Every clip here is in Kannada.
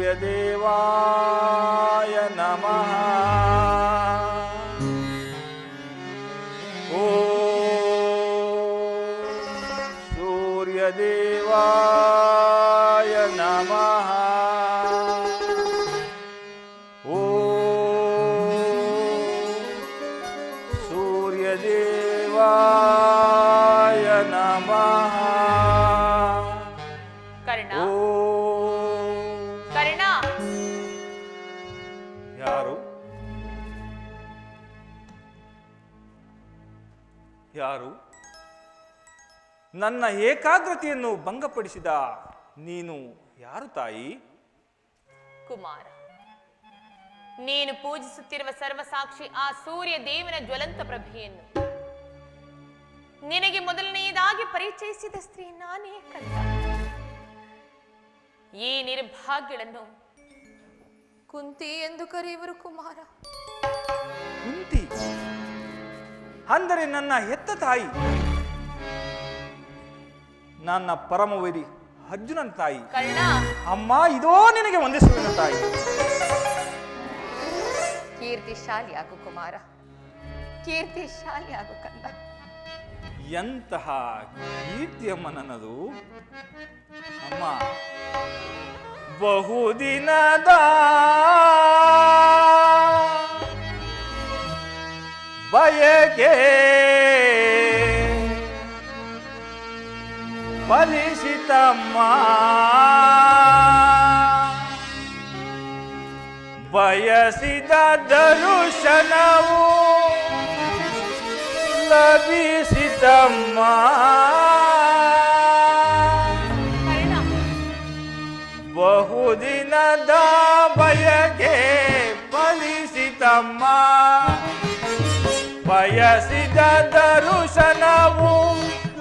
ಸೂರ್ಯದೇವಾಯ ನಮಃ. ಸೂರ್ಯದೇವಾಯ ನಮಃ. ಸೂರ್ಯದೇವಾಯ ನಮಃ. ಕರ್ಣ, ಕರ್ಣ, ಯಾರು ಯಾರು ನನ್ನ ಏಕಾಗ್ರತೆಯನ್ನು ಭಂಗಪಡಿಸಿದ ನೀನು ಯಾರು ತಾಯಿ? ಕುಮಾರ, ನೀನು ಪೂಜಿಸುತ್ತಿರುವ ಸರ್ವಸಾಕ್ಷಿ ಆ ಸೂರ್ಯ ದೇವನ ಜ್ವಲಂತ ಪ್ರಭೆಯನ್ನು ನಿನಗೆ ಮೊದಲನೆಯದಾಗಿ ಪರಿಚಯಿಸಿದ ಸ್ತ್ರೀ ನಾನೇ ಕಂದ. ಈ ನಿರ್ಭಾಗ್ಯಗಳನ್ನು ಕುಂತಿ ಎಂದು ಕರೆಯುವರು ಕುಮಾರ. ಕುಂತಿ ಅಂದರೆ ನನ್ನ ಹೆತ್ತ ತಾಯಿ, ನನ್ನ ಪರಮವೈರಿ ಅರ್ಜುನನ ತಾಯಿ. ಕರ್ಣ, ಅಮ್ಮ, ಇದೋ ನಿನಗೆ ವಂದಿಸುವೆನು ತಾಯಿ. ಕೀರ್ತಿಶಾಲಿಯಾಗು ಕುಮಾರ, ಕೀರ್ತಿಶಾಲಿಯಾಗು ಕಂದ. ಎಂತಹ ಕೀರ್ತಿಯಮ್ಮ ನನ್ನದು. ಅಮ್ಮ, ಬಹುದಿನದ ಬಯಕೆ ಫಲಿಸಿತಮ್ಮ, ಬಯಸಿದ ದರುಶನವು ಲಭಿಸಿತಮ್ಮ. ಬಹುದಿನದ ಬಯಕೆ ಫಲಿಸಿತಮ್ಮ, ಬಯಸಿದ ದರುಶನವು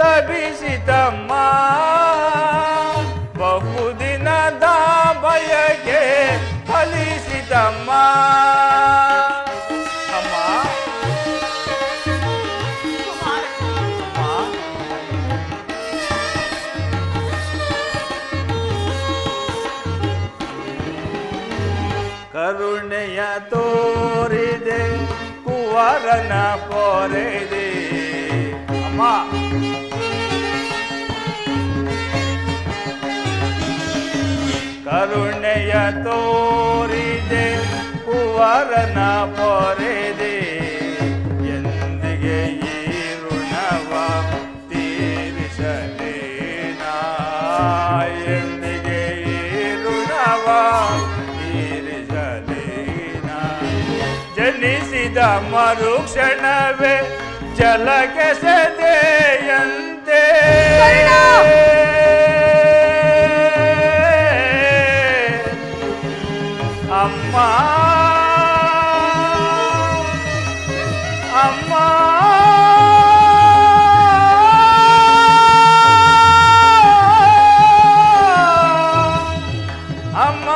ಲಭಿಸಿತಮ್ಮ. ಬಹುದಿನದ ಬಯಕೆ ಫಲಿಸಿತಮ್ಮ. ಅಮ್ಮ, ಕರುಣೆಯ ತೋರಿದೆ ಕುವರನ ಪೊರೆದೆ. ಅಮ್ಮ, ಕರುಣೆಯ ತೋರಿದೆ ಕುವರನ ಪೊರೆದೆ. ಎಂದಿಗೆ ಈ ಋಣವ ತೀರಿಸಲೇನ, ಎಂದಿಗೆ ಈ ಋಣವ ತೀರಿಸಲೇನ. ಜನಿಸಿದ ಮರುಕ್ಷಣವೇ ಜಲಕ್ಕೆ ಸೆದೆಯಂತೆ, ಅಮ್ಮ, ಅಮ್ಮ, ಅಮ್ಮ,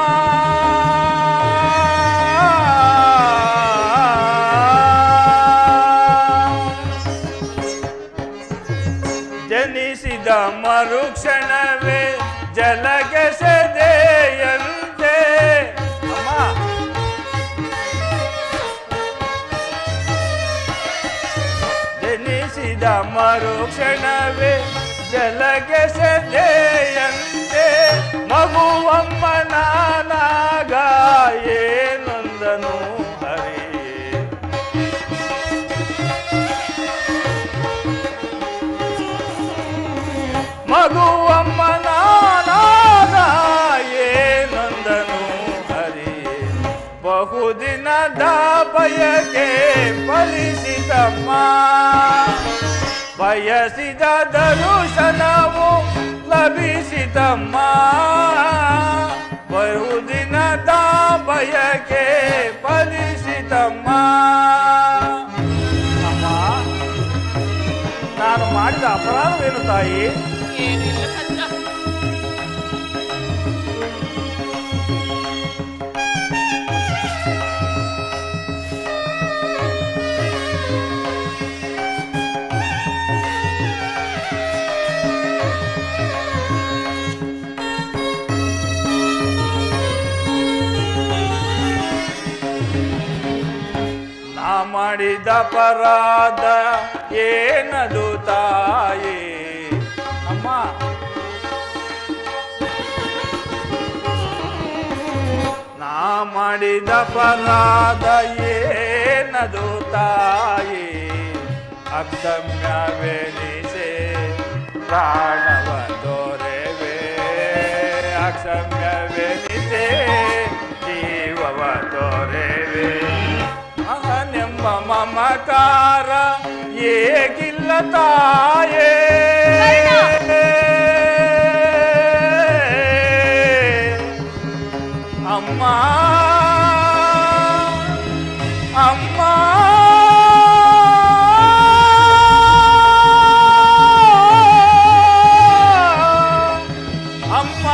ಜನಿಸಿದ ಮರುಕ್ಷಣವೇ ಜಲಗೆ ಸೆದೆಯಂತೆ. ಅಮ್ಮ, ಜನಿಸಿದ ಮರುಕ್ಷಣವೇ ಜಲಗೆ ಸೆದೆಯಂತೆ. ಮಗುವಮ್ಮ ನಾನಾಗ ಏನೊಂದನು ಹರಿ, ಮಗುವಮ್ಮ ನಾನಾಗ ಏನೊಂದನು ಹರಿ. ಬಹುದಿನದ ಬಯಕೆ ಫಲಿಸಿತಮ್ಮ, ಬಯಸಿದ ದರುಶನವು ಲಭಿಸಿತಮ್ಮ. ಬಹುದಿನದ ಬಯಕೆ ಫಲಿಸಿತಮ್ಮ. ಅಮ್ಮ, ನಾನು ಮಾಡಿದ ಅಪರಾಧವೇನು ತಾಯಿ? ಏನಿಲ್ಲ ಕಂದ. ಮಾಡಿದ ಅಪರಾಧ ಏನದು ತಾಯಿ. ಅಮ್ಮ ನಾ ಮಾಡಿದ ಅಪರಾಧ ಏನದು ತಾಯಿ. ಅಕ್ಷಮ್ಯವೆನಿಸೆ ಪ್ರಾಣವ ತೋರೆವೆ. ಅಕ್ಷಮ್ಯವೆನಿಸೆ ಜೀವವ ತೋರೆವೆ. ಮಗನೆಂಬ ಮಮಕಾರ ಏಗಿಲ್ಲ ತಾಯೇ. ಅಮ್ಮ ಅಮ್ಮ ಅಮ್ಮ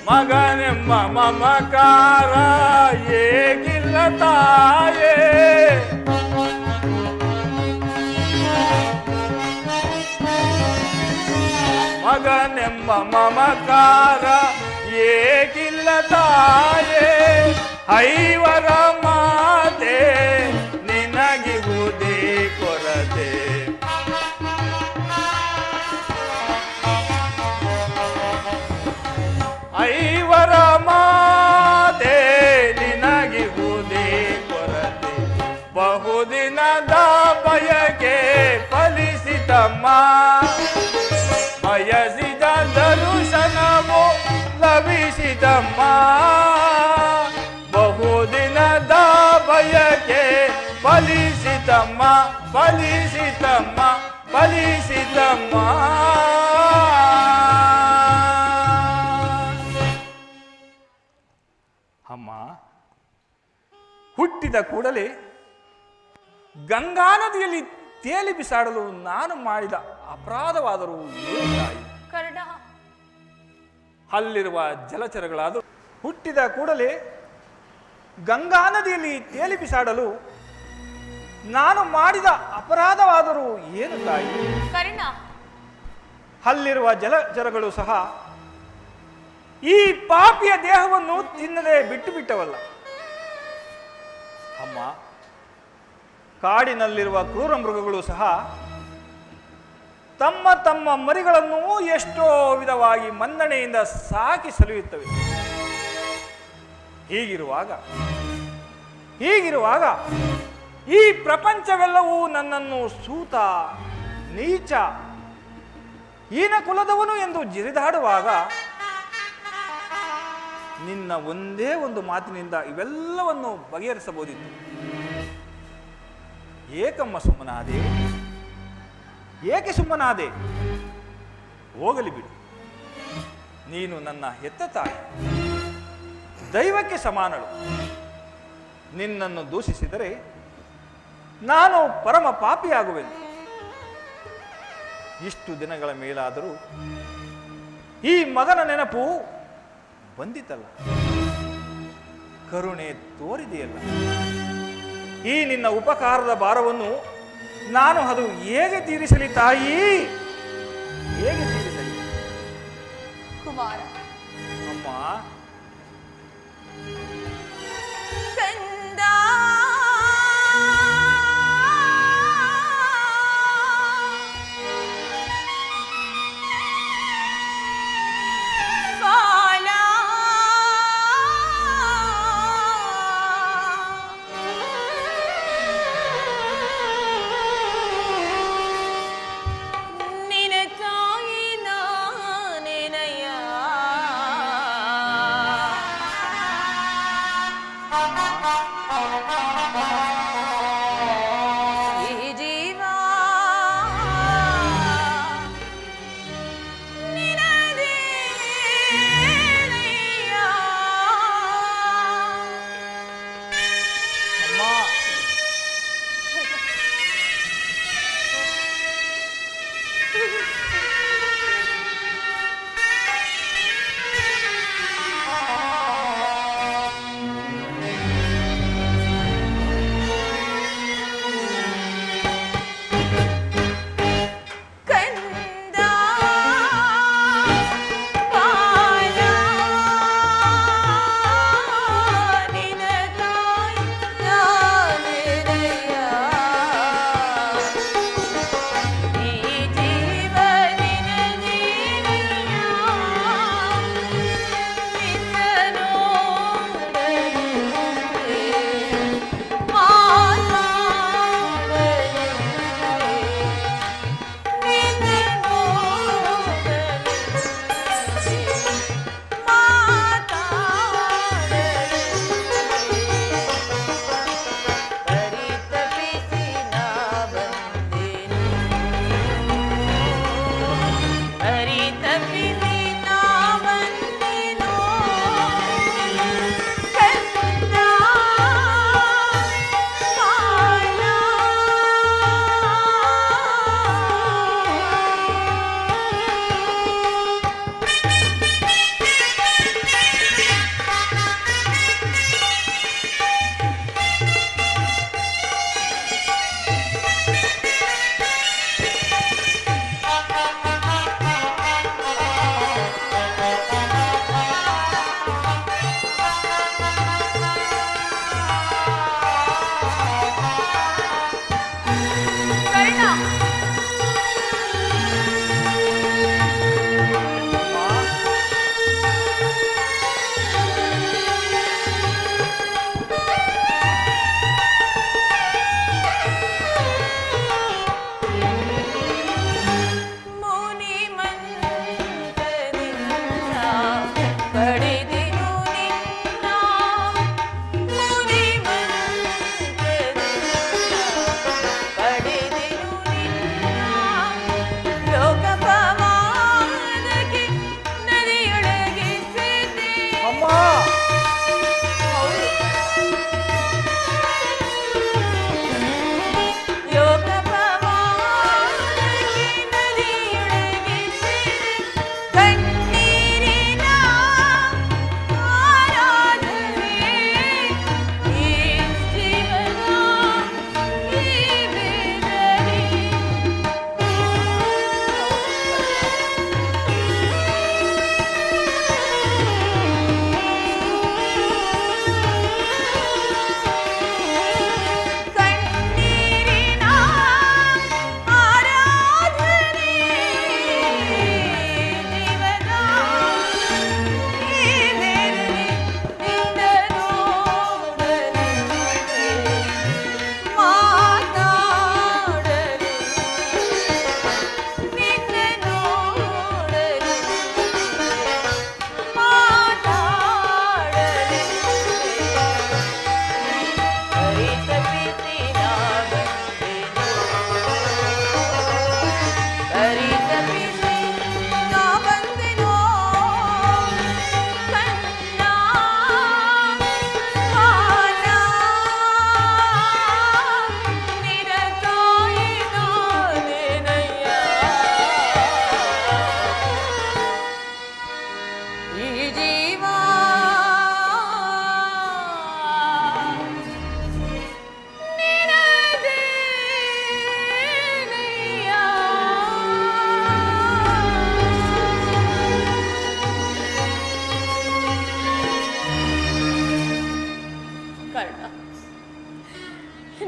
ಮಗನೆಂಬ ಮಮಕಾರ ಏಗಿಲ್ಲ ತಾಯೇ. ಮಗನೆಂಬ ಮಮಕಾರ ಏಗಿಲ್ಲ ತಾಯೇ. ಐವರ ಮಾತೆ ನಿನಗಿಗುವುದೇ ಕೊರತೆ. ಐವರ ಮಾತೆ ನಿನಗಿಗುವುದೇ ಕೊರತೆ. ಬಹುದಿನದ ಬಯಕೆ ಫಲಿಸಿತಮ್ಮ. ಬಯಸಿದ ದರ್ಶನವು ಲಭಿಸಿದಮ್ಮ. ಬಹುದಿನದ ಬಯಕೆ ಫಲಿಸಿತಮ್ಮ. ಫಲಿಸಿತಮ್ಮ ಫಲಿಸಿತಮ್ಮ. ಅಮ್ಮ ಹುಟ್ಟಿದ ಕೂಡಲೇ ಗಂಗಾ ನದಿಯಲ್ಲಿ ತೇಲಿ ಬಿಸಾಡಲು ನಾನು ಮಾಡಿದ ಅಪರಾಧವಾದರೂ ಏನು ತಾಯಿ. ಕರ್ಣ ಅಲ್ಲಿರುವ ಜಲಚರಗಳಾದರೂ ಹುಟ್ಟಿದ ಕೂಡಲೇ ಗಂಗಾ ನದಿಯಲ್ಲಿ ತೇಲಿ ಬಿಸಾಡಲು ನಾನು ಮಾಡಿದ ಅಪರಾಧವಾದರೂ ಏನು ತಾಯಿ. ಕರ್ಣ ಅಲ್ಲಿರುವ ಜಲಚರಗಳು ಸಹ ಈ ಪಾಪಿಯ ದೇಹವನ್ನು ತಿನ್ನದೆ ಬಿಟ್ಟು ಬಿಟ್ಟವಲ್ಲ. ಅಮ್ಮ ಕಾಡಿನಲ್ಲಿರುವ ಕ್ರೂರ ಮೃಗಗಳು ಸಹ ತಮ್ಮ ತಮ್ಮ ಮರಿಗಳನ್ನು ಎಷ್ಟೋ ವಿಧವಾಗಿ ಮನ್ನಣೆಯಿಂದ ಸಾಕಿ ಸಲುಹಿತ್ತವೆ. ಹೀಗಿರುವಾಗ ಈ ಪ್ರಪಂಚವೆಲ್ಲವೂ ನನ್ನನ್ನು ಸೂತ, ನೀಚ, ಹೀನ ಕುಲದವನು ಎಂದು ಜಿರಿದಾಡುವಾಗ ನಿನ್ನ ಒಂದೇ ಒಂದು ಮಾತಿನಿಂದ ಇವೆಲ್ಲವನ್ನು ಬಗೆಹರಿಸಬಹುದಿತ್ತು. ಏಕಮ್ಮ ಸುಮ್ಮನಾದೆ. ಏಕೆ ಸುಮ್ಮನಾದೆ? ಹೋಗಲಿ ಬಿಡು. ನೀನು ನನ್ನ ಹೆತ್ತ ತಾಯಿ, ದೈವಕ್ಕೆ ಸಮಾನಳು. ನಿನ್ನನ್ನು ದೂಷಿಸಿದರೆ ನಾನು ಪರಮ ಪಾಪಿಯಾಗುವೆನು. ಇಷ್ಟು ದಿನಗಳ ಮೇಲಾದರೂ ಈ ಮಗನ ನೆನಪು ಬಂದಿತಲ್ಲ, ಕರುಣೆ ತೋರಿದೆಯಲ್ಲ. ಈ ನಿನ್ನ ಉಪಕಾರದ ಭಾರವನ್ನು ನಾನು ಅದು ಹೇಗೆ ತೀರಿಸಲಿ ತಾಯಿ, ಹೇಗೆ ತೀರಿಸಲಿ? ಕುಮಾರ ಅಮ್ಮ ಕಂದ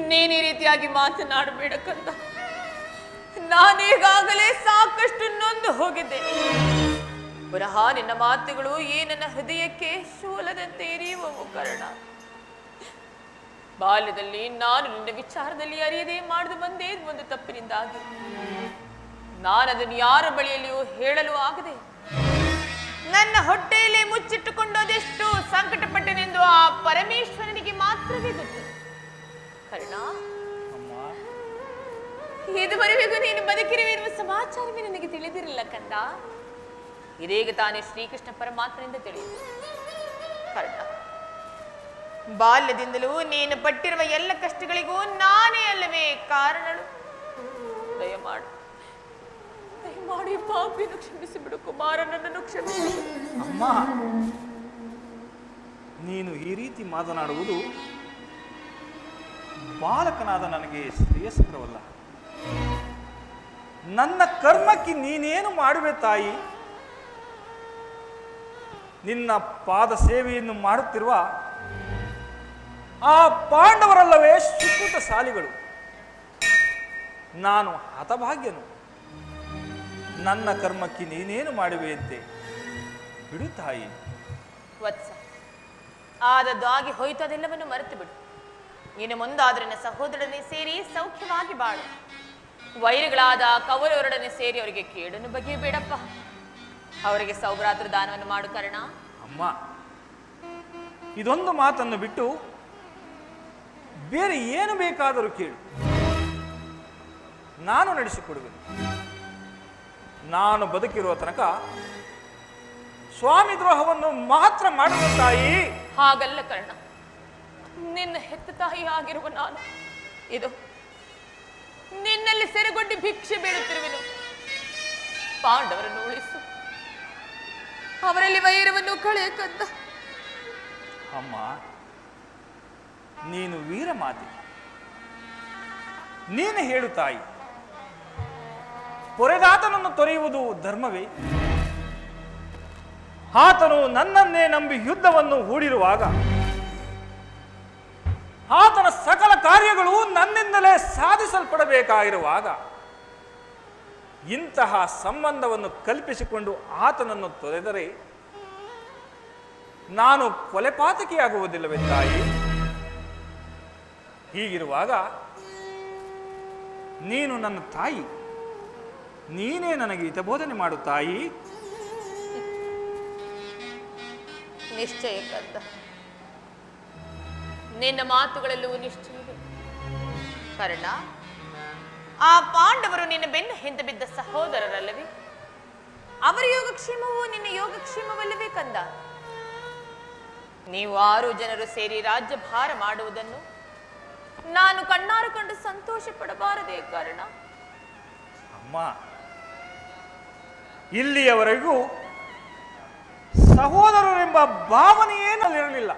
ನೀನು ಈ ರೀತಿಯಾಗಿ ಮಾತನಾಡಬೇಡ ಕಂದ. ನಾನೀಗಾಗಲೇ ಸಾಕಷ್ಟು ನೊಂದು ಹೋಗಿದ್ದೇನೆ. ಪುನಃ ನಿನ್ನ ಮಾತುಗಳು ಈ ನನ್ನ ಹೃದಯಕ್ಕೆ ಶೂಲದಂತೆ ಎರಿಯುವವು ಕರ್ಣ. ಬಾಲ್ಯದಲ್ಲಿ ನಾನು ನಿನ್ನ ವಿಚಾರದಲ್ಲಿ ಅರಿಯದೆ ಮಾಡಿದು ಬಂದೇ ಒಂದು ತಪ್ಪಿನಿಂದಾಗಿ ನಾನದನ್ನು ಯಾರ ಬಳಿಯಲ್ಲಿಯೂ ಹೇಳಲು ಆಗದೆ ನನ್ನ ಹೊಟ್ಟೆಯಲ್ಲಿ ಮುಚ್ಚಿಟ್ಟುಕೊಂಡು ಅದೆಷ್ಟು ಸಂಕಟಪಟ್ಟನೆಂದು ಆ ಪರಮೇಶ್ವರನಿಗೆ ಮಾತ್ರವೇ ಗೊತ್ತು ಕರ್ಣ. ಇದುವರೆಗೂ ನೀನು ಬದುಕಿರುವೆನ್ನುವ ಸಮಾಚಾರವೇ ನನಗೆ ತಿಳಿದಿರಲಿಲ್ಲ ಕಂದ. ಇದೀಗ ತಾನೇ ಶ್ರೀಕೃಷ್ಣ ಪರಮಾತ್ಮನಿಂದ ತಿಳಿಯಿತು ಕರ್ಣ. ಬಾಲ್ಯದಿಂದಲೂ ನೀನು ಪಟ್ಟಿರುವ ಎಲ್ಲ ಕಷ್ಟಗಳಿಗೂ ನಾನೇ ಅಲ್ಲವೇ ಕಾರಣಳು. ದಯಮಾಡು ದಯಮಾಡಿ ಪಾಪಿಯನ್ನು ಕ್ಷಮಿಸಿಬಿಡು ಕುಮಾರ, ನನ್ನನ್ನು ಕ್ಷಮಿಸಿಬಿಡು. ಅಮ್ಮ, ನೀನು ಈ ರೀತಿ ಮಾತನಾಡುವುದು ಬಾಲಕನಾದ ನನಗೆ ಶ್ರೇಯಸ್ಕರವಲ್ಲ. ನನ್ನ ಕರ್ಮಕ್ಕೆ ನೀನೇನು ಮಾಡುವೆ ತಾಯಿ? ನಿನ್ನ ಪಾದ ಸೇವೆಯನ್ನು ಮಾಡುತ್ತಿರುವ ಆ ಪಾಂಡವರಲ್ಲವೇ ಸುಕೃತ ಶಾಲಿಗಳು. ನಾನು ಹತಭಾಗ್ಯನು. ನನ್ನ ಕರ್ಮಕ್ಕೆ ನೀನೇನು ಮಾಡುವೆಯಂತೆ ಬಿಡು ತಾಯಿ. ವತ್ಸ, ಆದದ್ದು ಆಗಿ ಹೋಯ್ತು, ಅದೆಲ್ಲವನ್ನು ಮರೆತು ಬಿಡು. ಇನ್ನು ಮುಂದಾದ್ರೆ ನನ್ನ ಸಹೋದರನೇ ಸೇರಿ ಸೌಖ್ಯವಾಗಿ ಬಾಳು. ವೈರಿಗಳಾದ ಕೌರವರೊಡನೆ ಸೇರಿ ಅವರಿಗೆ ಕೇಡನ್ನು ಬಗೆಯಬೇಡಪ್ಪ. ಅವರಿಗೆ ಸೌಭ್ರಾತೃ ದಾನವನ್ನು ಮಾಡು ಕರ್ಣ. ಅಮ್ಮ, ಇದೊಂದು ಮಾತನ್ನು ಬಿಟ್ಟು ಬೇರೆ ಏನು ಬೇಕಾದರೂ ಕೇಳು, ನಾನು ನಡೆಸಿಕೊಡುವೆನು. ನಾನು ಬದುಕಿರುವ ತನಕ ಸ್ವಾಮಿ ದ್ರೋಹವನ್ನು ಮಾತ್ರ ಮಾಡುವ ತಾಯಿ. ಹಾಗಲ್ಲ ಕರ್ಣ, ನಿನ್ನ ಹೆತ್ತ ತಾಯಿ ಆಗಿರುವ ನಾನು ಇದು ನಿನ್ನಲ್ಲಿ ಸೆರೆಗೊಂಡು ಭಿಕ್ಷೆ ಬೇಡುತ್ತಿರುವೆನು. ಪಾಂಡವರನ್ನು ಉಳಿಸು, ಅವರಲ್ಲಿ ವೈರವನ್ನು ಕಳೆಯಕಂದ. ಅಮ್ಮ, ನೀನು ವೀರ ಮಾತೆ. ನೀನು ಹೇಳು ತಾಯಿ, ಪೊರೆದಾತನನ್ನು ತೊರೆಯುವುದು ಧರ್ಮವೇ? ಆತನು ನನ್ನನ್ನೇ ನಂಬಿ ಯುದ್ಧವನ್ನು ಹೂಡಿರುವಾಗ ಆತನ ಸಕಲ ಕಾರ್ಯಗಳು ನನ್ನಿಂದಲೇ ಸಾಧಿಸಲ್ಪಡಬೇಕಾಗಿರುವಾಗ ಇಂತಹ ಸಂಬಂಧವನ್ನು ಕಲ್ಪಿಸಿಕೊಂಡು ಆತನನ್ನು ತೊರೆದರೆ ನಾನು ಕೊಲೆಪಾತಕಿಯಾಗುವುದಿಲ್ಲವೇ ತಾಯಿ? ಹೀಗಿರುವಾಗ ನೀನು ನನ್ನ ತಾಯಿ, ನೀನೇ ನನಗೆ ಹಿತಬೋಧನೆ ಮಾಡು ತಾಯಿ. ನಿಶ್ಚಯ ಕಂದ, ನಿನ್ನ ಮಾತುಗಳೆಲ್ಲವೂ ನಿಶ್ಚಯವೇ. ಕರ್ಣ, ಆ ಪಾಂಡವರು ನಿನ್ನ ಬೆನ್ನು ಹಿಂದೆ ಬಿದ್ದ ಸಹೋದರರಲ್ಲವೇ? ಅವರ ಯೋಗಕ್ಷೇಮವು ನಿನ್ನ ಯೋಗಕ್ಷೇಮವಲ್ಲವೇ ಕಂದ? ನೀವು 6 ಜನರು ಸೇರಿ ರಾಜ್ಯ ಭಾರ ಮಾಡುವುದನ್ನು ನಾನು ಕಣ್ಣಾರು ಕಂಡು ಸಂತೋಷ ಪಡಬಾರದೇ ಕಾರಣ? ಅಮ್ಮ, ಇಲ್ಲಿಯವರೆಗೂ ಸಹೋದರರೆಂಬ ಭಾವನೆಯೇ ನಲ್ಲಿರಲಿಲ್ಲ.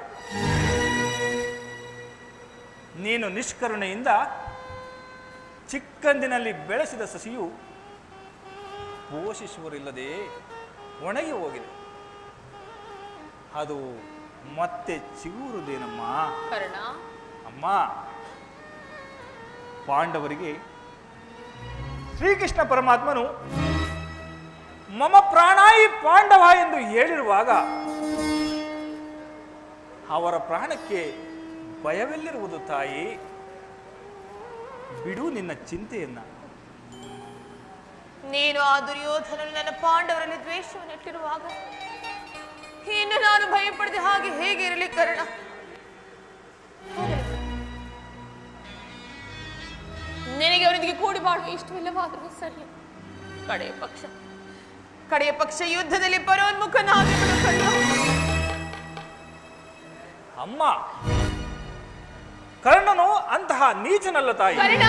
ನೀನು ನಿಷ್ಕರುಣೆಯಿಂದ ಚಿಕ್ಕಂದಿನಲ್ಲಿ ಬೆಳೆಸಿದ ಸಸಿಯು ಪೋಷಿಸುವರಿಲ್ಲದೆ ಒಣಗಿ ಹೋಗಿದೆ. ಅದು ಮತ್ತೆ ಚಿಗುರುವುದೇನಮ್ಮ? ಕರ್ಣ, ಅಮ್ಮ, ಪಾಂಡವರಿಗೆ ಶ್ರೀಕೃಷ್ಣ ಪರಮಾತ್ಮನು ಮಮ ಪ್ರಾಣಾಯಿ ಪಾಂಡವ ಎಂದು ಹೇಳಿರುವಾಗ ಅವರ ಪ್ರಾಣಕ್ಕೆ ಭಯವೆಲ್ಲಿರುವುದು ತಾಯಿ? ಬಿಡು ನಿನ್ನ ಚಿಂತೆಯನ್ನ. ನೀನು ಆ ದುರ್ಯೋಧನನು ನನ್ನ ಪಾಂಡವರಲ್ಲಿ ದ್ವೇಷವನ್ನು ಇಟ್ಟಿರುವಾಗ ಇನ್ನು ನಾನು ಭಯಪಡದೆ ಹಾಗೆ ಹೇಗೆ ಇರಲಿ ಕರ್ಣ? ನಿನಗೆ ಅವನಿಗೆ ಕೂಡಿ ಬಾಳುವ ಇಷ್ಟವಿಲ್ಲವಾದರೂ ಸರಿ. ಕಡೆಯ ಪಕ್ಷ ಯುದ್ಧದಲ್ಲಿ ಪರೋನ್ಮುಖನಾಗಿ ಬಿಡು ಕರ್ಣ. ಅಮ್ಮ, ಕರ್ಣನು ಅಂತಹ ನೀಚನಲ್ಲ ತಾಯಿ. ಕರ್ಣ,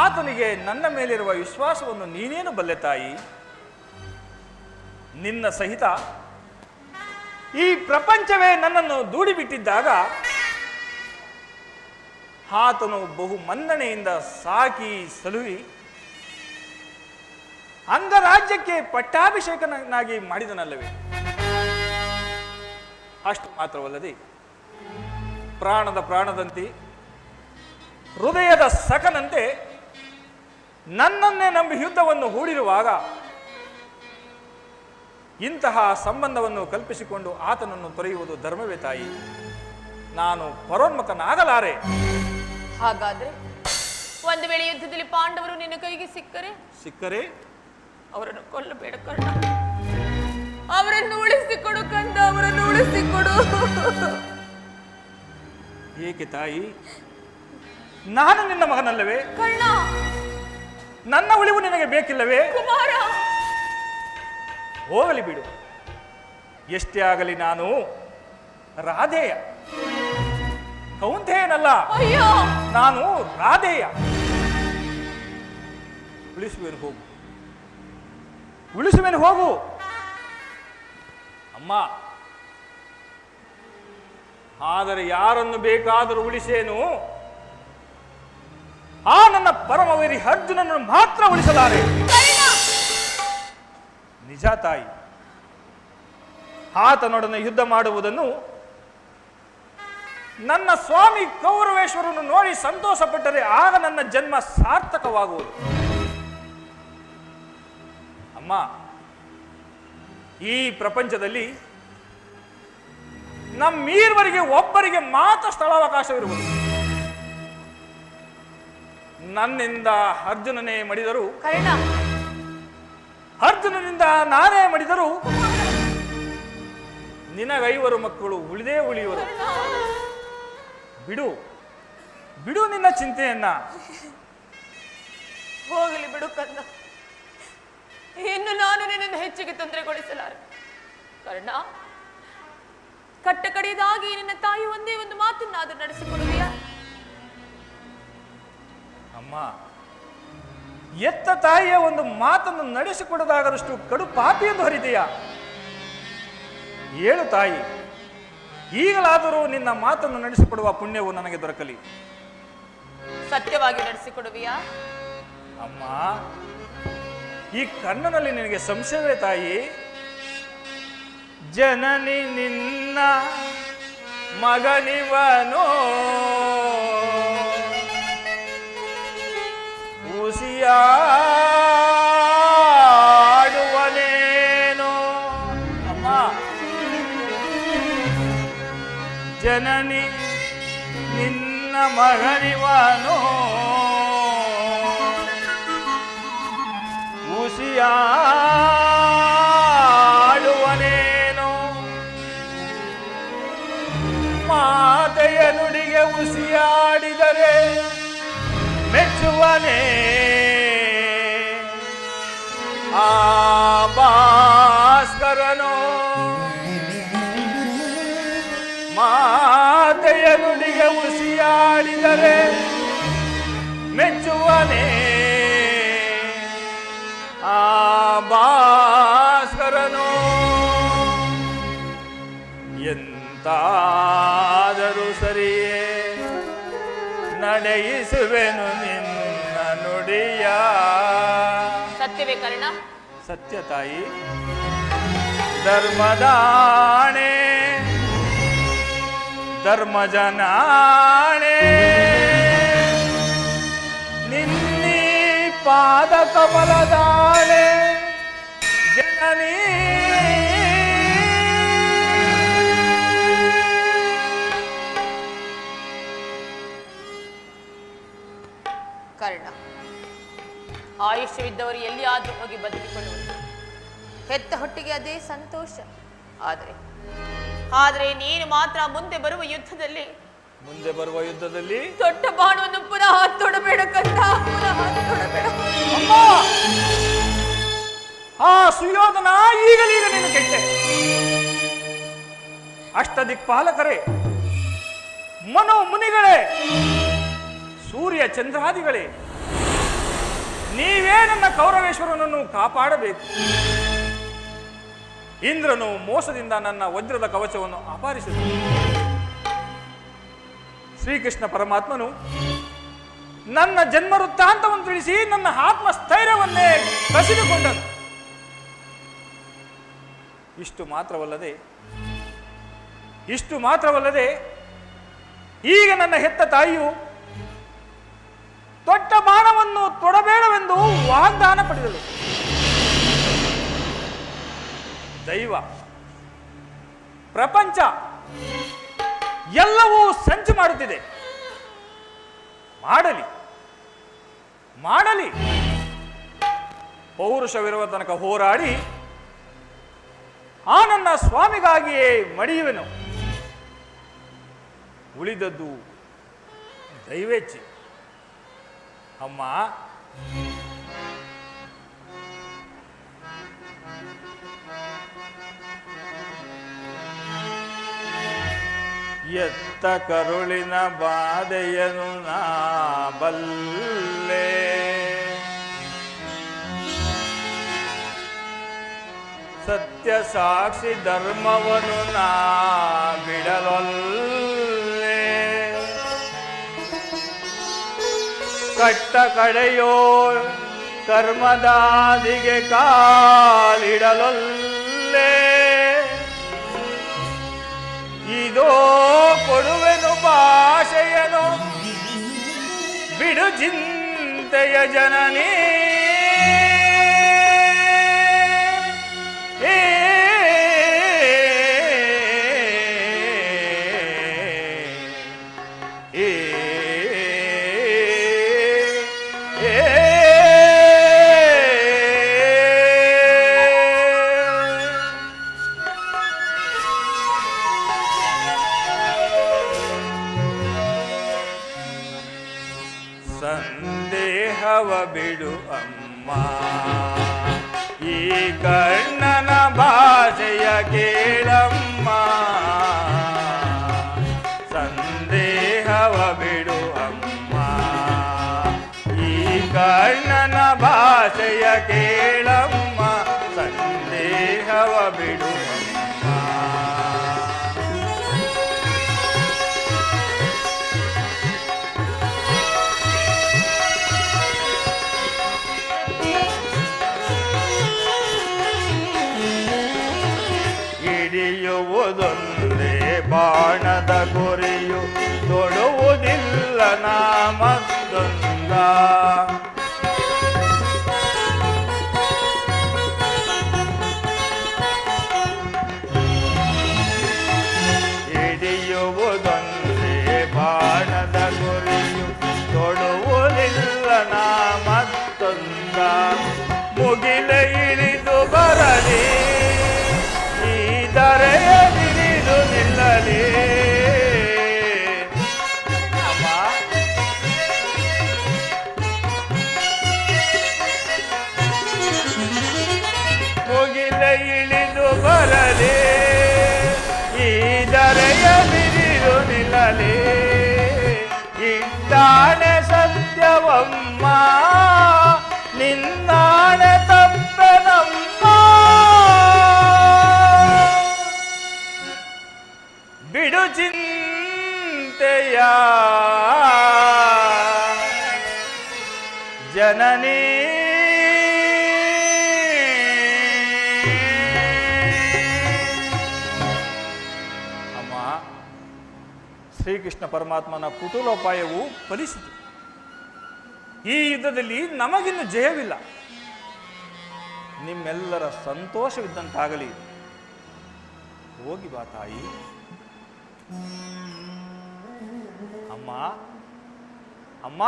ಆತನಿಗೆ ನನ್ನ ಮೇಲಿರುವ ವಿಶ್ವಾಸವನ್ನು ನೀನೇನು ಬಲ್ಲೆ ತಾಯಿ? ನಿನ್ನ ಸಹಿತ ಈ ಪ್ರಪಂಚವೇ ನನ್ನನ್ನು ದೂಡಿಬಿಟ್ಟಿದ್ದಾಗ ಆತನು ಬಹು ಮನ್ನಣೆಯಿಂದ ಸಾಕಿ ಸಲುಹಿ ಅಂಗರಾಜ್ಯಕ್ಕೆ ಪಟ್ಟಾಭಿಷೇಕನಾಗಿ ಮಾಡಿದನಲ್ಲವೇ? ಅಷ್ಟು ಮಾತ್ರವಲ್ಲದೆ ಪ್ರಾಣದ ಪ್ರಾಣದಂತೆ ಹೃದಯದ ಸಖನಂತೆ ನನ್ನನ್ನೇ ನಂಬಿ ಯುದ್ಧವನ್ನು ಹೂಡಿರುವಾಗ ಇಂತಹ ಸಂಬಂಧವನ್ನು ಕಲ್ಪಿಸಿಕೊಂಡು ಆತನನ್ನು ತೊರೆಯುವುದು ಧರ್ಮವೇ ತಾಯಿ? ನಾನು ಪರೋನ್ಮುಖನಾಗಲಾರೆ. ಹಾಗಾದ್ರೆ ಒಂದು ವೇಳೆ ಯುದ್ಧದಲ್ಲಿ ಪಾಂಡವರು ನಿನ್ನ ಕೈಗೆ ಸಿಕ್ಕರೆ ಅವರನ್ನು ಕೊಲ್ಲಬೇಡ ಕರ್ಣ, ಅವರನ್ನು ಉಳಿಸಿಕೊಡು ಕಂದ, ಅವರನ್ನು ಉಳಿಸಿಕೊಡು. ಏಕೆ ತಾಯಿ? ನಾನು ನಿನ್ನ ಮಗನಲ್ಲವೇ? ಕರ್ಣ, ನನ್ನ ಉಳಿವು ನಿನಗೆ ಬೇಕಿಲ್ಲವೇ? ಕುಮಾರ, ಹೋಗಲಿ ಬಿಡು. ಎಷ್ಟೇ ಆಗಲಿ ನಾನು ರಾಧೇಯ, ಕೌಂತೆಯನಲ್ಲ. ಅಯ್ಯೋ, ನಾನು ರಾಧೇಯ. ಉಳಿಸುವೆನು ಹೋಗು ಅಮ್ಮ. ಆದರೆ ಯಾರನ್ನು ಬೇಕಾದರೂ ಉಳಿಸೇನು, ಆ ನನ್ನ ಪರಮವೈರಿ ಅರ್ಜುನನ್ನು ಮಾತ್ರ ಉಳಿಸಲಾರೆ. ನಿಜ ತಾಯಿ, ಆತನೊಡನೆ ಯುದ್ಧ ಮಾಡುವುದನ್ನು ನನ್ನ ಸ್ವಾಮಿ ಕೌರವೇಶ್ವರನ್ನು ನೋಡಿ ಸಂತೋಷಪಟ್ಟರೆ ಆಗ ನನ್ನ ಜನ್ಮ ಸಾರ್ಥಕವಾಗುವುದು. ಅಮ್ಮ, ಈ ಪ್ರಪಂಚದಲ್ಲಿ ನಮ್ಮೀರ್ವರಿಗೆ ಒಬ್ಬರಿಗೆ ಮಾತ್ರ ಸ್ಥಳಾವಕಾಶವಿರುವುದು. ನನ್ನಿಂದ ಅರ್ಜುನನೇ ಮಡಿದರು, ಅರ್ಜುನನಿಂದ ನಾನೇ ಮಡಿದರು, ನಿನಗೈವರು ಮಕ್ಕಳು ಉಳಿದೇ ಉಳಿಯುವರು. ಬಿಡು ಬಿಡು ನಿನ್ನ ಚಿಂತೆಯನ್ನ. ಹೋಗಲಿ ಬಿಡು ಕಂದ, ಇನ್ನು ನಾನು ನಿನ್ನನ್ನು ಹೆಚ್ಚಿಗೆ ತೊಂದರೆಗೊಳಿಸಲಾರೆ. ಕರ್ಣ, ಕಟ್ಟ ಕಡೆಯದಾಗಿ ನಿನ್ನ ತಾಯಿ ಒಂದೇ ಒಂದು ಮಾತನ್ನಾದರೂ ನಡೆಸಿಕೊಡುವೆಯಾ? ಅಮ್ಮ, ಎತ್ತ ತಾಯಿಯ ಒಂದು ಮಾತನ್ನು ನಡೆಸಿಕೊಡದಾಗದಷ್ಟು ಕಡು ಪಾಪಿ ಎಂದು ಹರಿದೆಯಾ? ಹೇಳು ತಾಯಿ, ಈಗಲಾದರೂ ನಿನ್ನ ಮಾತನ್ನು ನಡೆಸಿಕೊಡುವ ಪುಣ್ಯವು ನನಗೆ ದೊರಕಲಿ. ಸತ್ಯವಾಗಿ ನಡೆಸಿಕೊಡುವೆಯಾ? ಅಮ್ಮ, ಈ ಕಣ್ಣನಲ್ಲಿ ನಿನಗೆ ಸಂಶಯವೇ ತಾಯಿ? ಜನನಿ ನಿನ್ನ ಮಗನಿವನೋ ಉಸಿಯಾಡುವನೇನೋ. ಅಮ್ಮ, ಜನನಿ ನಿನ್ನ ಮಗನಿವನೋ ಉಸಿಯಾಡುವನೇನೋ. ಮಾತೆಯ ನುಡಿಗೆ ಉಸಿಯಾಡಿದರೆ ಮೆಚ್ಚುವನೇ ಆ ಭಾಸ್ಕರನೋ. ಮಾತೆಯ ನುಡಿಗೆ ಉಸಿಯಾಡಿದರೆ ಮೆಚ್ಚುವನೇ ಆ ಭಾಸ್ಕರನೋ. ಎಂತಾದರೂ ಸರಿಯೇ ನಡೆಯಿಸುವೆನು ನಿನ್ನ ನುಡಿಯ. ಸತ್ಯವೇ ಕರ್ಣ? ಸತ್ಯ ತಾಯಿ. ಧರ್ಮದಾಣೆ ಧರ್ಮಜನಾಣೆ ನಿನ್ನೀ ಪಾದ ಕಮಲದಾಣೆ ಜನನೀ. ಕರ್ಣ, ಆಯುಷ್ಯವಿದ್ದವರು ಎಲ್ಲಿಯಾದ್ರೂ ಹೋಗಿ ಬದುಕಿಕೊಳ್ಳುವುದು, ಹೆತ್ತ ಹೊಟ್ಟಿಗೆ ಅದೇ ಸಂತೋಷ. ಆದರೆ ನೀನು ಮಾತ್ರ ಮುಂದೆ ಬರುವ ಯುದ್ಧದಲ್ಲಿ ದೊಡ್ಡ ಬಾಣವನ್ನು ಪುನಃ ತೊಡಬೇಡ ಕಂದ, ಪುನಃ ತೊಡಬೇಡ. ಆ ಸುಯೋಧನ ಈಗಲೀಗ ನೀನು ಕೆಟ್ಟೆ. ಅಷ್ಟದಿಕ್ಪಾಲಕರೇ, ಮನೋ ಮುನಿಗಳೇ, ಸೂರ್ಯ ಚಂದ್ರಾದಿಗಳೇ, ನೀವೇ ನನ್ನ ಕೌರವೇಶ್ವರನನ್ನು ಕಾಪಾಡಬೇಕು. ಇಂದ್ರನು ಮೋಸದಿಂದ ನನ್ನ ವಜ್ರದ ಕವಚವನ್ನು ಅಪಹರಿಸಿದನು. ಶ್ರೀಕೃಷ್ಣ ಪರಮಾತ್ಮನು ನನ್ನ ಜನ್ಮ ವೃತ್ತಾಂತವನ್ನು ತಿಳಿಸಿ ನನ್ನ ಆತ್ಮಸ್ಥೈರ್ಯವನ್ನೇ ಕಸಿದುಕೊಂಡನು. ಇಷ್ಟು ಮಾತ್ರವಲ್ಲದೆ ಇಷ್ಟು ಮಾತ್ರವಲ್ಲದೆ ಈಗ ನನ್ನ ಹೆತ್ತ ತಾಯಿಯು ದೊಡ್ಡ ಬಾಣವನ್ನು ತೊಡಬೇಡವೆಂದು ವಾಗ್ದಾನ ಪಡೆದಳು. ದೈವ, ಪ್ರಪಂಚ ಎಲ್ಲವೂ ಸಂಚು ಮಾಡುತ್ತಿದೆ. ಮಾಡಲಿ ಮಾಡಲಿ, ಪೌರುಷವಿರುವ ತನಕ ಹೋರಾಡಿ ಆ ನನ್ನ ಸ್ವಾಮಿಗಾಗಿಯೇ ಮಡಿಯುವೆನು. ಉಳಿದದ್ದು ದೈವೇಚ್ಛೆ. ಅಮ್ಮ, ಎತ್ತ ಕರುಳಿನ ಬಾಧೆಯನು ನಾ ಬಲ್ಲೆ, ಸತ್ಯ ಸಾಕ್ಷಿ ಧರ್ಮವನು ನಾ ಬಿಡಲೊಲ್ಲೆ, ಕಟ್ಟ ಕಡೆಯೋ ಕರ್ಮದಾದಿಗೆ ಕಾಲಿಡಲೊಲ್ಲೆ, ಇದೋ ಕೊಡುವೆನು ಭಾಷೆಯನು ಬಿಡು ಚಿಂತೆಯ ಜನನೇ. ಸಂದೇಹವ ಬಿಡು ಅಮ್ಮ, ಈ ಕಣ್ಣನ ಭಾಷೆಯ ಕೇಳಮ್ಮ. ಸಂದೇಹವ ಬಿಡು ಅಮ್ಮ, ಈ ಕಣ್ಣನ ಭಾಷೆಯ ಕೇಳಮ್ಮ. ಸಂದೇಹವ ಬಿಡು ಅಮ್ಮ. ಹಿಡಿಯುವುದೊಂದೇ ಬಾಣದ ಗುರಿಯು, ತೊಡುವುದಿಲ್ಲ ನಾ ಮತ್ತೊಂದ. ಹಿಡಿಯುವುದೊಂದೇ ಬಾಣದ ಗುರಿಯು, ತೊಡುವುದಿಲ್ಲ ನಾ ಮತ್ತೊಂದ. ಮುಗಿಲೆ ಇಳಿದು ಬರಲಿ, ಈ ಧರೆಯ ಬಿರಿದು ನಿಲ್ಲಲಿ. ಮುಗಿಲೆ ಇಳಿದು ಬರಲಿ, ಈ ಧರೆಯ ಬಿರಿದು ನಿಲ್ಲಲಿ. ಇದ್ದಾನೆ ಸತ್ಯವಮ್ಮ, ನಿನ್ನಾಣೆ ತಪ್ಪೆನಮ್ಮ. ಬಿಡು ಚಿಂತೆಯ ಜನನಿ. ಅಮ್ಮ, ಶ್ರೀಕೃಷ್ಣ ಪರಮಾತ್ಮನ ಕುತೂಹಲೋಪಾಯವು ಫಲಿಸಿತು. ಈ ಯುದ್ಧದಲ್ಲಿ ನಮಗಿನ್ನು ಜಯವಿಲ್ಲ. ನಿಮ್ಮೆಲ್ಲರ ಸಂತೋಷವಿದ್ದಂತಾಗಲಿ. ಹೋಗಿ ಬಾ ತಾಯಿ. ಅಮ್ಮ, ಅಮ್ಮ,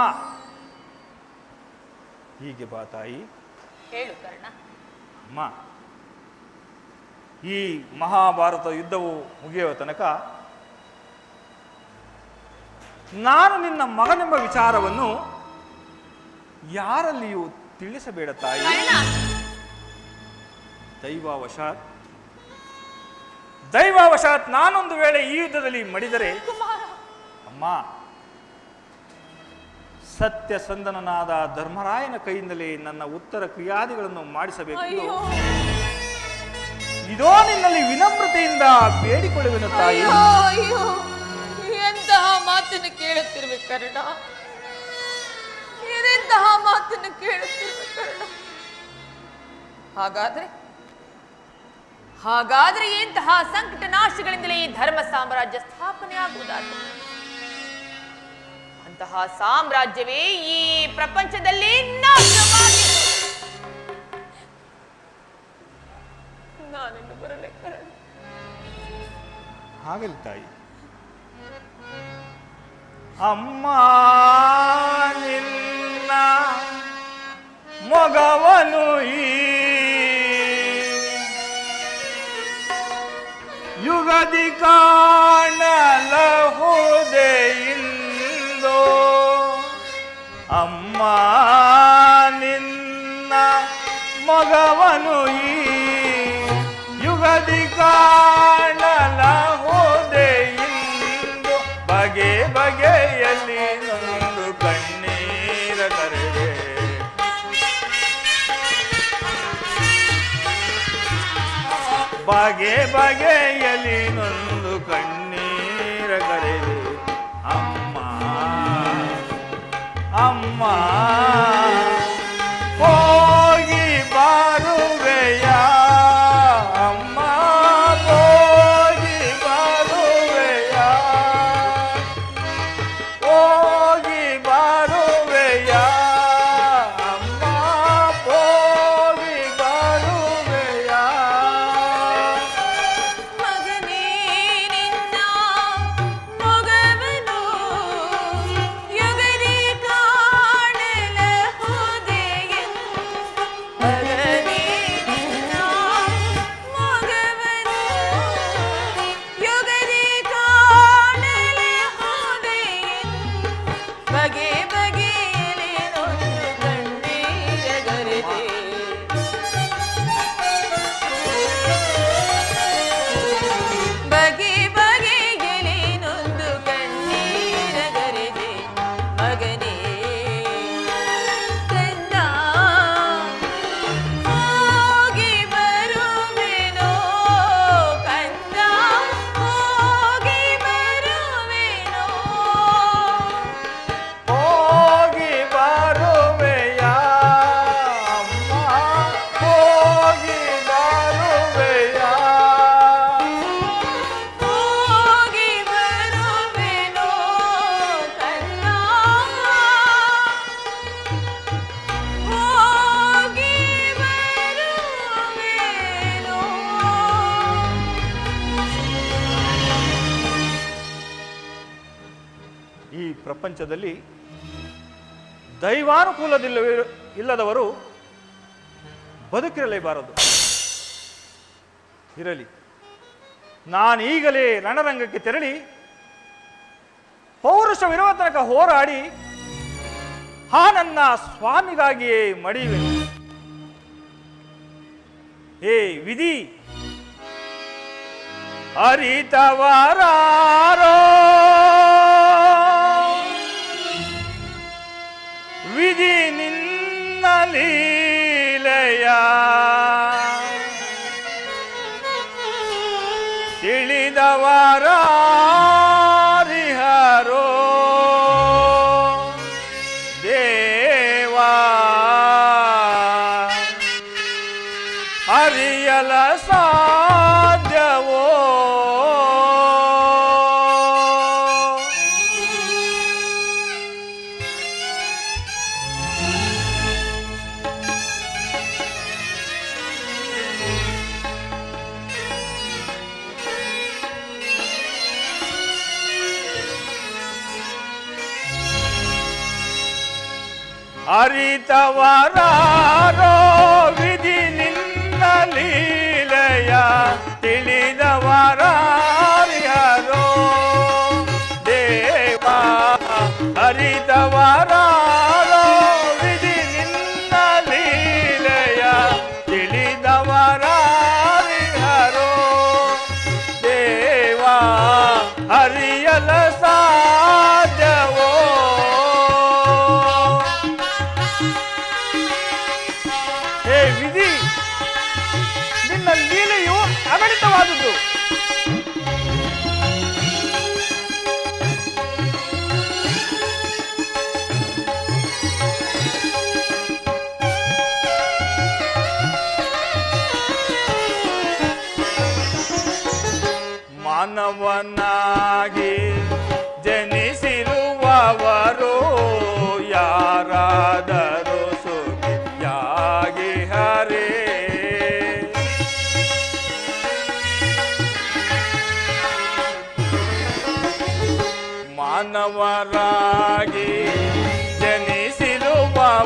ಹೀಗೆ ಬಾ ತಾಯಿ. ಹೇಳು ಕರ್ಣ. ಅಮ್ಮ, ಈ ಮಹಾಭಾರತ ಯುದ್ಧವು ಮುಗಿಯುವ ತನಕ ನಾನು ನಿನ್ನ ಮಗನೆಂಬ ವಿಚಾರವನ್ನು ಯಾರಲ್ಲಿಯೂ ತಿಳಿಸಬೇಡ ತಾಯಿ. ದೈವವಶಾತ್ ನಾನೊಂದು ವೇಳೆ ಈ ಯುದ್ಧದಲ್ಲಿ ಮಡಿದರೆ ಅಮ್ಮ, ಸತ್ಯಸಂಧನನಾದ ಧರ್ಮರಾಯನ ಕೈಯಿಂದಲೇ ನನ್ನ ಉತ್ತರ ಕ್ರಿಯಾದಿಗಳನ್ನು ಮಾಡಿಸಬೇಕು. ಇದೋ ನಿನ್ನಲ್ಲಿ ವಿನಮ್ರತೆಯಿಂದ ಬೇಡಿಕೊಳ್ಳುವೆನು ತಾಯಿ. ಎಂತಹ ಮಾತನ್ನು ಕೇಳುತ್ತಿರುವೆ ಕರ್ಣ, ಎಂತಹ ಮಾತನ್ನು ಕೇಳುತ್ತಿರುವೆ ಕರ್ಣ. ಹಾಗಾದ್ರೆ ಇಂತಹ ಸಂಕಟ ನಾಶಗಳಿಂದಲೇ ಈ ಧರ್ಮ ಸಾಮ್ರಾಜ್ಯ ಸ್ಥಾಪನೆ ಆಗುವುದಾದ್ರೆ ಅಂತಹ ಸಾಮ್ರಾಜ್ಯವೇ ಈ ಪ್ರಪಂಚದಲ್ಲಿ ನಾಶವಾಗಿದೆ. ನಾನಿನ್ನು ಬರಲೇ ಆಗಲಿ ತಾಯಿ. ಅಮ್ಮ ನಿನ್ನ ಮಗವನು ಈ ಯುಗದಿ ಕಾಣಲಹುದೆಯಿಂದೋ. ಅಮ್ಮ ನಿನ್ನ ಮಗವನು ಈ ಯುಗದಿ ಕಾಣಲಹುದೆಯಿಂದೋ. ಬಗೆ ಬಗೆಯಲ್ಲಿ ನೊಂದು ಕಣ್ಣೀರ ಕರೆದೆ. ಬಗೆ ಬಗೆಯಲ್ಲಿ ನೊಂದು ಕಣ್ಣೀರ ಕರೆದೆ. ಅಮ್ಮ ಅಮ್ಮ ಹೋಗಿ ಬಾರುವೆಯ. ಅಮ್ಮ ಹೋಗಿ ಬಾರುವೆಯ. ಹೋಗಿ ಬಾರುವೆಯ. ಅಮ್ಮ ಹೋಗಿ ಬಾರುವೆಯ. ಮಗನೇ ನಿನ್ನ ಮಗವನು ಯುಗದಿ ಕಾಣಲಹುದೆಯೆಂದು. ಮಗನೇ ನಿನ್ನ ಮಗವನು ಯುಗದಿ ಕಾಣಲಹುದೆಯೆಂದು. ಬಗೆ ಬಗೆಯಲ್ಲಿ ನೊಂದು ಕಣ್ಣೀರ ಗರೆದೆ. ಬಗೆ ಬಗೆಯಲ್ಲಿ ನೊಂದು ಕಣ್ಣೀರ ಗರೆದೆ. ಮಗನೇ ಕಂದ ಹೋಗಿ ಬರುವೆನೋ. ಕಂದ ಹೋಗಿ ಬರುವೆನೋ. ಹೋಗಿ ಬಾರುವೆಯ. ಅಮ್ಮ ಹೋಗಿ ಬಾರುವೆಯ. ಹೋಗಿ ಬರುವೆನೋ. ಕಂದ ಹೋಗಿ ಬರುವೆನೋ. ಈ ಪ್ರಪಂಚದಲ್ಲಿ ಇಲ್ಲದವರು ಬದುಕಿರಲೇಬಾರದು. ಇರಲಿ, ನಾನೀಗಲೇ ರಣರಂಗಕ್ಕೆ ತೆರಳಿ ಪೌರುಷವಿರುವ ತನಕ ಹೋರಾಡಿ ನನ್ನ ಸ್ವಾಮಿಗಾಗಿಯೇ ಮಡಿಯುವೆನು. ಹೇ ವಿಧಿ, ಅರಿತವರಾರೋ ವಿಧಿ ನಿನ್ನ ಲೀಲೆಯ. ತಿಳಿದವರಾರಿಹರೋ ದೇವಾ. ಅರಿಯಲ ಸಾಧ್ಯವೋ. ಅರಿತವರಾರೋ ವಿಧಿ ನಿನ್ನ ಲೀಲೆಯ. ತಿಳಿದವರಾರಿಹರೋ ದೇವಾ. ಅರಿತವರಾರೋ ವಿಧಿ ನಿನ್ನ ಲೀಲೆಯ. ತಿಳಿದವರಾರಿಹರೋ ದೇವಾ. ಅರಿಯಲ ಸಾಧ್ಯವೋ. ಹೇ ವಿಧಿ, ನಿನ್ನ ಲೀಲೆಯು ಅಗಣಿತವಾದುದು. ಮಾನವರಾಗಿ ಜನಿಸಿರುವವರು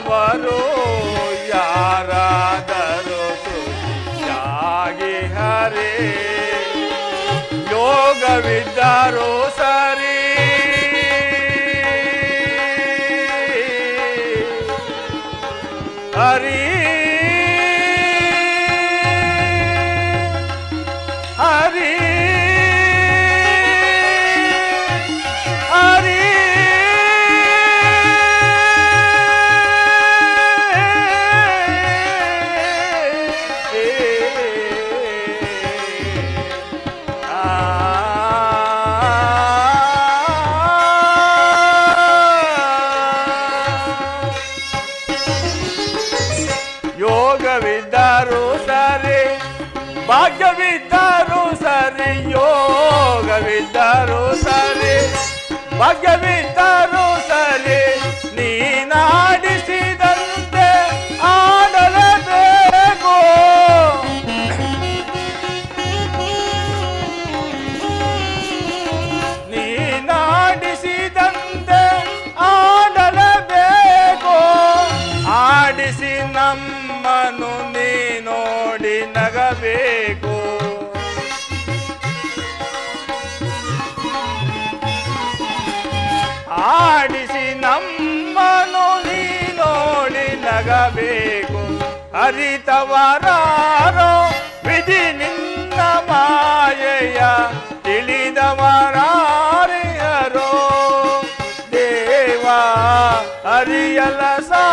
ಯಾರಾದರೂ ತುದಿಯಾಗಿ ಹರೇ ಯೋಗವಿದ್ದರೂ ಸರಿ ಹರಿ ಹರಿ ಹರಿ ಯೋಗವಿದ್ದರೂ ಸರಿ ಭಾಗ್ಯವಿದ್ದರೂ ಸರಿ ಯೋಗವಿದ್ದರೂ ಸರಿ ಭಾಗ್ಯವಿದ್ದರೂ ಸರಿ ನೀನಾಡಿಸಿದಂತೆ ಆಡಲೇಬೇಕು ನೀನಾಡಿಸಿದಂತೆ ಆಡಲೇಬೇಕು ಆಡಿಸಿ ನಮ್ಮನು ನೀ ನೋಡಿ ನಗಬೇಕು ಆಡಿಸಿ ನಮ್ಮನು ನೀ ನೋಡಿ ನಗಬೇಕು ಅರಿತವರಾರೋ ವಿಧಿ ನಿನ್ನ ಮಾಯೆಯ ತಿಳಿದವರಾರಿಯರೋ ದೇವ ಅರಿಯಲ ಸಾ